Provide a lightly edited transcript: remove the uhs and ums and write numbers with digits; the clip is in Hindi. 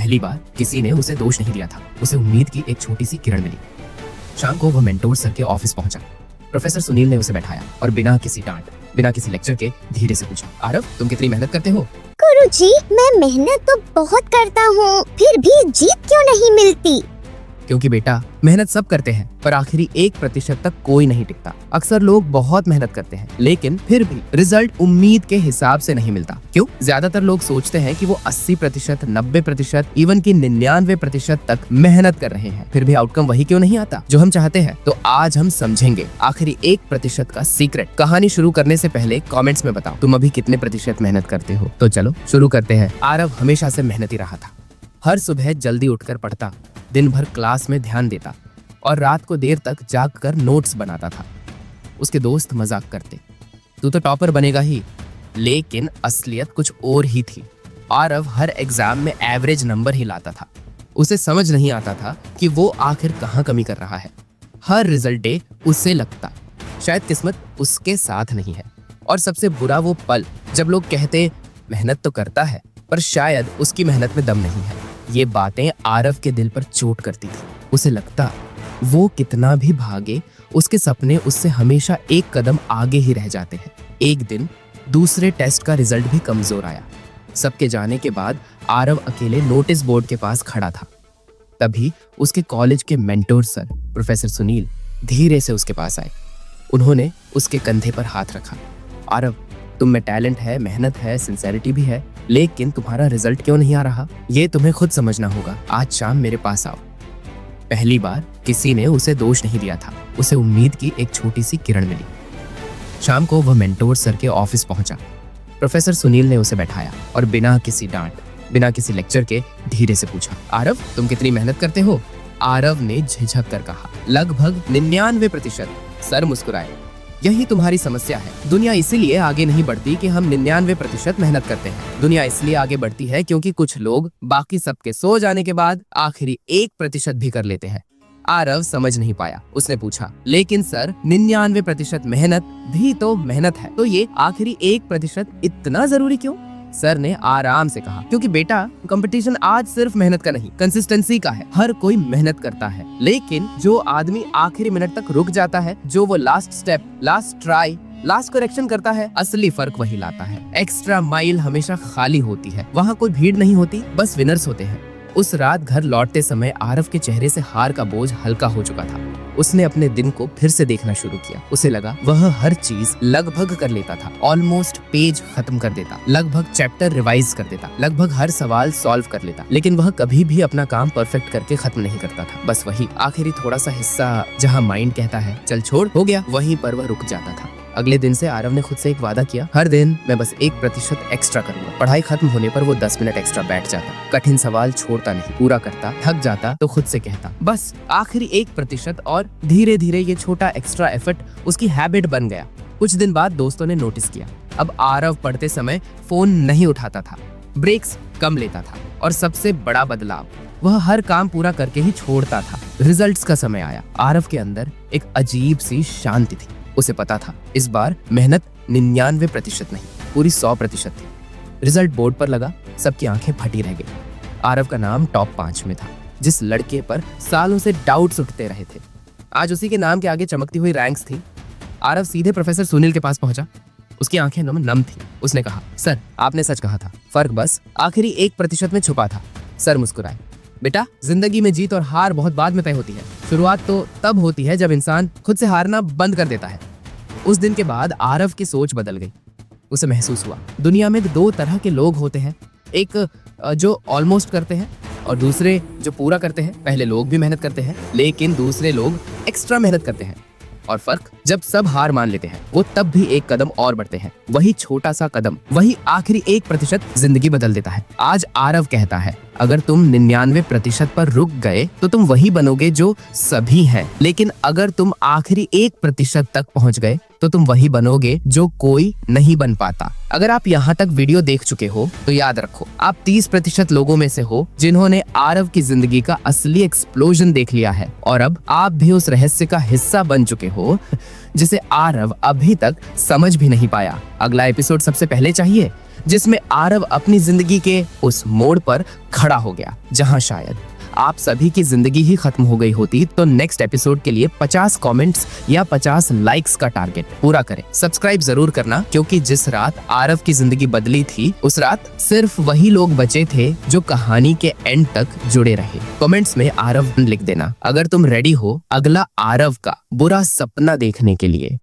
पहली बार किसी ने उसे दोष नहीं दिया था। उसे उम्मीद की एक छोटी सी किरण मिली। शाम को वह मेंटोर सर के ऑफिस पहुंचा। प्रोफेसर सुनील ने उसे बैठाया और बिना किसी डांट, बिना किसी लेक्चर के धीरे से पूछा, आरव तुम कितनी मेहनत करते हो? गुरुजी, मैं मेहनत तो बहुत करता हूँ, फिर भी जीत क्यों नहीं मिलती? क्योंकि बेटा, मेहनत सब करते हैं पर आखिरी 1% तक कोई नहीं टिकता। अक्सर लोग बहुत मेहनत करते हैं लेकिन फिर भी रिजल्ट उम्मीद के हिसाब से नहीं मिलता। क्यों? ज्यादातर लोग सोचते हैं कि वो 80%, 90%, इवन की 99% तक मेहनत कर रहे हैं, फिर भी आउटकम वही क्यों नहीं आता जो हम चाहते हैं। तो आज हम समझेंगे आखिरी 1% का सीक्रेट। कहानी शुरू करने से पहले कॉमेंट्स में बताओ तुम अभी कितने प्रतिशत मेहनत करते हो। तो चलो शुरू करते हैं। आरव हमेशा से मेहनती रहा था। हर सुबह जल्दी उठकर पढ़ता, दिन भर क्लास में ध्यान देता और रात को देर तक जाग कर नोट्स बनाता था। उसके दोस्त मजाक करते, तू तो टॉपर बनेगा ही, लेकिन असलियत कुछ और ही थी। आरव हर एग्जाम में एवरेज नंबर ही लाता था। उसे समझ नहीं आता था कि वो आखिर कहाँ कमी कर रहा है। हर रिजल्ट डे उसे लगता शायद किस्मत उसके साथ नहीं है। और सबसे बुरा वो पल जब लोग कहते मेहनत तो करता है पर शायद उसकी मेहनत में दम नहीं है। ये बातें आरव के दिल पर चोट करती थी। उसे लगता वो कितना भी भागे उसके सपने उससे हमेशा एक कदम आगे ही रह जाते हैं। एक दिन दूसरे टेस्ट का रिजल्ट भी कमजोर आया। सबके जाने के बाद आरव अकेले नोटिस बोर्ड के पास खड़ा था। तभी उसके कॉलेज के मेंटोर सर प्रोफेसर सुनील धीरे से उसके पास आए। उन्होंने उसके कंधे पर हाथ रखा। आरव, तुम में टैलेंट है, मेहनत है, सिंसेरिटी भी है, लेकिन तुम्हारा रिजल्ट क्यों नहीं आ रहा? ये तुम्हें खुद समझना होगा। आज शाम मेरे पास आओ। पहली बार किसी ने उसे दोष नहीं दिया था। उसे उम्मीद की एक छोटी सी किरण मिली। शाम को वह मेंटोर सर के ऑफिस पहुंचा। प्रोफेसर सुनील ने उसे बैठाया और बिना किसी डांट, बिना किसी लेक्चर के धीरे से पूछा, आरव तुम कितनी मेहनत करते हो? आरव ने झिझक कर कहा, लगभग 99%। सर मुस्कुराए, यही तुम्हारी समस्या है। दुनिया इसीलिए आगे नहीं बढ़ती कि हम 99% मेहनत करते हैं। दुनिया इसलिए आगे बढ़ती है क्योंकि कुछ लोग बाकी सबके सो जाने के बाद आखिरी 1% भी कर लेते हैं। आरव समझ नहीं पाया। उसने पूछा, लेकिन सर 99% मेहनत भी तो मेहनत है, तो ये आखिरी 1% इतना जरूरी क्यों? सर ने आराम से कहा, क्योंकि बेटा कंपटीशन आज सिर्फ मेहनत का नहीं, कंसिस्टेंसी का है। हर कोई मेहनत करता है, लेकिन जो आदमी आखिरी मिनट तक रुक जाता है, जो वो last step, last try, last correction करता है, असली फर्क वही लाता है। एक्स्ट्रा माइल हमेशा खाली होती है, वहाँ कोई भीड़ नहीं होती, बस विनर्स होते हैं। उस रात घर लौटते समय आरव के चेहरे से हार का बोझ हल्का हो चुका था। उसने अपने दिन को फिर से देखना शुरू किया। उसे लगा वह हर चीज लगभग कर लेता था। ऑलमोस्ट पेज खत्म कर देता, लगभग चैप्टर रिवाइज कर देता, लगभग हर सवाल सॉल्व कर लेता, लेकिन वह कभी भी अपना काम परफेक्ट करके खत्म नहीं करता था। बस वही आखिरी थोड़ा सा हिस्सा जहाँ माइंड कहता है चल छोड़, हो गया, वहीं पर वह रुक जाता था। अगले दिन से आरव ने खुद से एक वादा किया, हर दिन मैं बस 1% एक्स्ट्रा करूंगा। पढ़ाई खत्म होने पर वो 10 मिनट एक्स्ट्रा बैठ जाता, कठिन सवाल छोड़ता नहीं, पूरा करता, थक जाता तो खुद से कहता बस आखिरी 1%, और धीरे धीरे ये छोटा एक्स्ट्रा एफर्ट उसकी हैबिट बन गया। कुछ दिन बाद दोस्तों ने नोटिस किया, अब आरव पढ़ते समय फोन नहीं उठाता था, ब्रेक्स कम लेता था, और सबसे बड़ा बदलाव, वह हर काम पूरा करके ही छोड़ता था। रिजल्ट्स का समय आया। आरव के अंदर एक अजीब सी शांति थी। उसे पता था इस बार मेहनत 99% नहीं, पूरी 100% थी। रिजल्ट बोर्ड पर लगा, सबकी आंखें फटी रह गई। आरव का नाम टॉप 5 में था। जिस लड़के पर सालों से डाउट्स उठते रहे थे, आज उसी के नाम के आगे चमकती हुई रैंक्स थी। आरव सीधे प्रोफेसर सुनील के पास पहुंचा। उसकी आंखें नम थी। उसने कहा, सर आपने सच कहा था, फर्क बस आखिरी 1% में छुपा था। सर मुस्कुराए, बेटा जिंदगी में जीत और हार बहुत बाद में तय होती है। शुरुआत तो तब होती है जब इंसान खुद से हारना बंद कर देता है। उस दिन के बाद आरव की सोच बदल गई। उसे महसूस हुआ दुनिया में 2 तरह के लोग होते हैं, एक जो ऑलमोस्ट करते हैं और दूसरे जो पूरा करते हैं। पहले लोग भी मेहनत करते हैं, लेकिन दूसरे लोग एक्स्ट्रा मेहनत करते हैं। और फर्क, जब सब हार मान लेते हैं वो तब भी एक कदम और बढ़ते हैं। वही छोटा सा कदम, वही आखिरी 1% जिंदगी बदल देता है। आज आरव कहता है, अगर तुम 99% पर रुक गए तो तुम वही बनोगे जो सभी हैं, लेकिन अगर तुम आखिरी 1% तक पहुंच गए तो तुम वही बनोगे जो कोई नहीं बन पाता। अगर आप यहाँ तक वीडियो देख चुके हो तो याद रखो, आप 30% लोगों में से हो जिन्होंने आरव की जिंदगी का असली एक्सप्लोजन देख लिया है, और अब आप भी उस रहस्य का हिस्सा बन चुके हो जिसे आरव अभी तक समझ भी नहीं पाया। अगला एपिसोड सबसे पहले चाहिए, जिसमें आरव अपनी जिंदगी के उस मोड़ पर खड़ा हो गया जहां शायद आप सभी की जिंदगी ही खत्म हो गई होती। तो नेक्स्ट एपिसोड के लिए 50 कमेंट्स या 50 लाइक्स का टारगेट पूरा करें। सब्सक्राइब जरूर करना, क्योंकि जिस रात आरव की जिंदगी बदली थी उस रात सिर्फ वही लोग बचे थे जो कहानी के एंड तक जुड़े रहे। कमेंट्स में आरव लिख देना अगर तुम रेडी हो अगला आरव का बुरा सपना देखने के लिए।